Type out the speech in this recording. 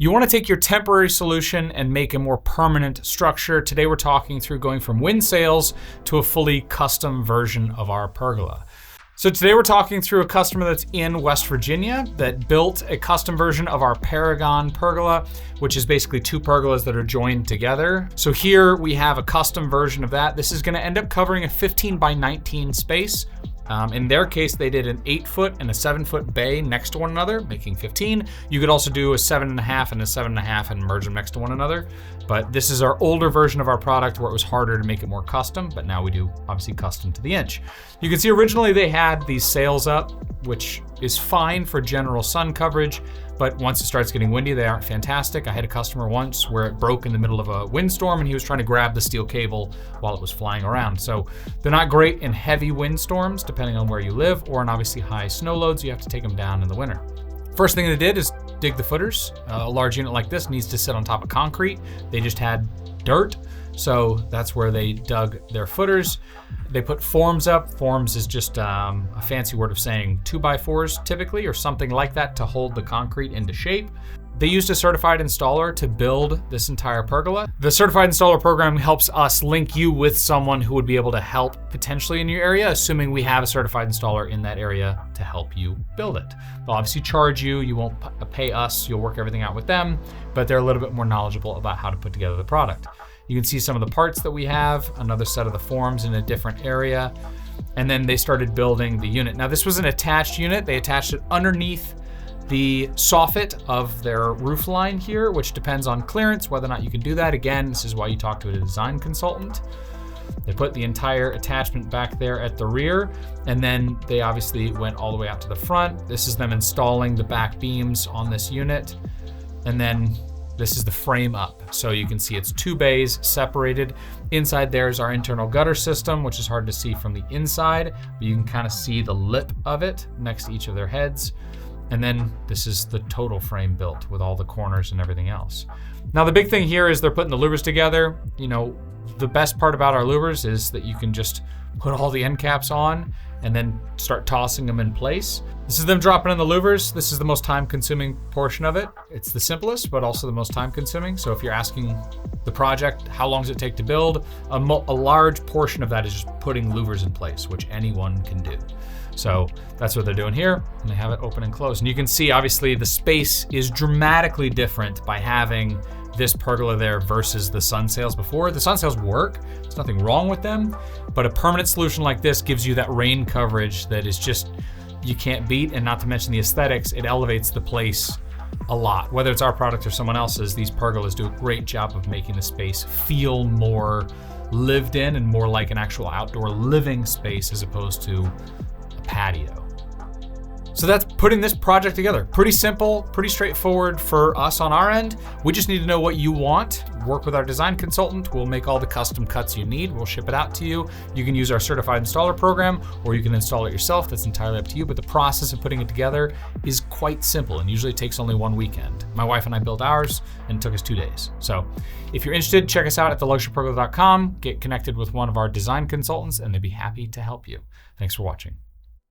You want to take your temporary solution and make a more permanent structure. Today we're talking through going from wind sails to a fully custom version of our pergola. So today we're talking through a customer that's in West Virginia that built a custom version of our Paragon pergola, which is basically two pergolas that are joined together. So here we have a custom version of that. This is going to end up covering a 15 by 19 space. In their case, they did an 8-foot and a 7-foot bay next to one another, making 15. You could also do a 7.5 and a 7.5 and merge them next to one another. But this is our older version of our product where it was harder to make it more custom, but now we do obviously custom to the inch. You can see originally they had these sails up, which is fine for general sun coverage, but once it starts getting windy, they aren't fantastic. I had a customer once where it broke in the middle of a windstorm and he was trying to grab the steel cable while it was flying around. So they're not great in heavy windstorms, depending on where you live, or in obviously high snow loads, you have to take them down in the winter. First thing they did is dig the footers. A large unit like this needs to sit on top of concrete. They just had dirt, so that's where they dug their footers. They put forms up. Forms is just a fancy word of saying 2x4s typically, or something like that to hold the concrete into shape. They used a certified installer to build this entire pergola. The certified installer program helps us link you with someone who would be able to help potentially in your area, assuming we have a certified installer in that area to help you build it. They'll obviously charge you. You won't pay us. You'll work everything out with them, but they're a little bit more knowledgeable about how to put together the product. You can see some of the parts that we have, another set of the forms in a different area, and then they started building the unit. Now this was an attached unit. They attached it underneath the soffit of their roof line here, which depends on clearance, whether or not you can do that. Again, this is why you talk to a design consultant. They put the entire attachment back there at the rear, and then they obviously went all the way out to the front. This is them installing the back beams on this unit, and then this is the frame up. So you can see it's two bays separated. Inside there is our internal gutter system, which is hard to see from the inside, but you can kind of see the lip of it next to each of their heads. And then this is the total frame built with all the corners and everything else. Now the big thing here is they're putting the louvers together. You know, the best part about our louvers is that you can just put all the end caps on and then start tossing them in place. This is them dropping in the louvers. This is the most time-consuming portion of it. It's the simplest, but also the most time-consuming. So if you're asking the project, how long does it take to build? A large portion of that is just putting louvers in place, which anyone can do. So that's what they're doing here, and they have it open and closed. And you can see, obviously, the space is dramatically different by having this pergola there versus the sun sails before. The sun sails work, there's nothing wrong with them, but a permanent solution like this gives you that rain coverage that is just, you can't beat, and not to mention the aesthetics, it elevates the place a lot. Whether it's our product or someone else's, these pergolas do a great job of making the space feel more lived in and more like an actual outdoor living space as opposed to a patio. So that's putting this project together. Pretty simple, pretty straightforward for us on our end. We just need to know what you want. Work with our design consultant. We'll make all the custom cuts you need. We'll ship it out to you. You can use our certified installer program, or you can install it yourself. That's entirely up to you, but the process of putting it together is quite simple and usually takes only one weekend. My wife and I built ours and it took us 2 days. So if you're interested, check us out at theluxurypergola.com. Get connected with one of our design consultants and they'd be happy to help you. Thanks for watching.